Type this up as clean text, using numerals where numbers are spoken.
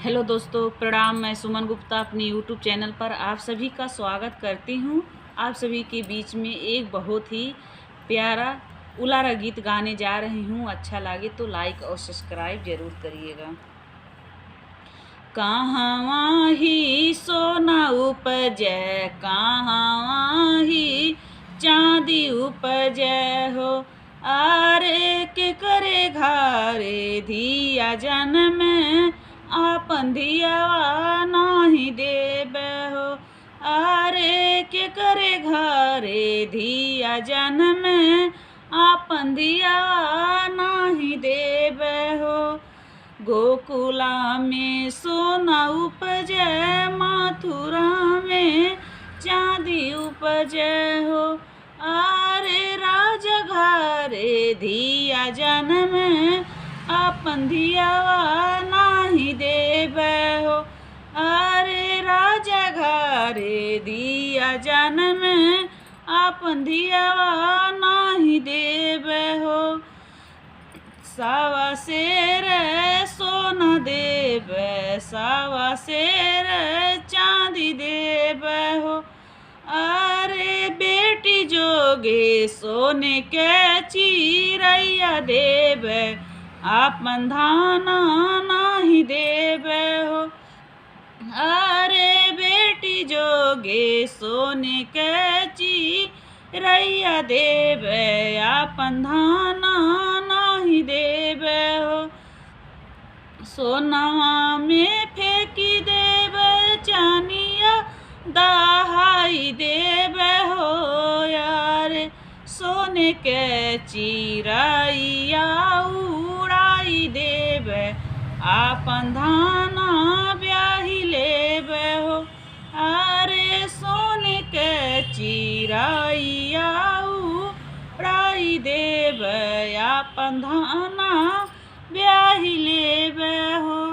Hello दोस्तों, प्रणाम। मैं सुमन गुप्ता अपनी यूट्यूब चैनल पर आप सभी का स्वागत करती हूँ। आप सभी के बीच में एक बहुत ही प्यारा उलारा गीत गाने जा रही हूँ। अच्छा लगे तो लाइक और सब्सक्राइब ज़रूर करिएगा। कहाँ ही सोना उपजै, कहाँ ही चांदी उपजै हो। आरे के करे घारे धिया जन्म आपन धियावा नाही देबे हो। आरे के करे घरे धिया जन्म आपन धियावा नाही देबे हो। गोकुला में सोना उपजै, मथुरा में चांदी उपजै हो। आरे राजा घरे धिया जन्म आपन धियावा नाही देबे हो। आरे राजा घरे धिया जन्म आपन धियावा नाही देबे हो। सावा शेर सोना देबे, सावा शेर चांदी देबे हो। अरे बेटी जोगे सोने के चिरैया देबे, आपन धाना नाही देबे हो। अरे बेटी जोगे सोने के चिरैया देबे, आपन धाना नाही देबे हो। सोनवा में फेंकी देबे, चानिया दहाई देबे हो। यार सोने के चिरैया उड़ाई देबे, आपन धाना ब्याही लेबे हो। अरे सोने के चिरैया उड़ाई देबे, आपन धाना ब्याही लेबे हो।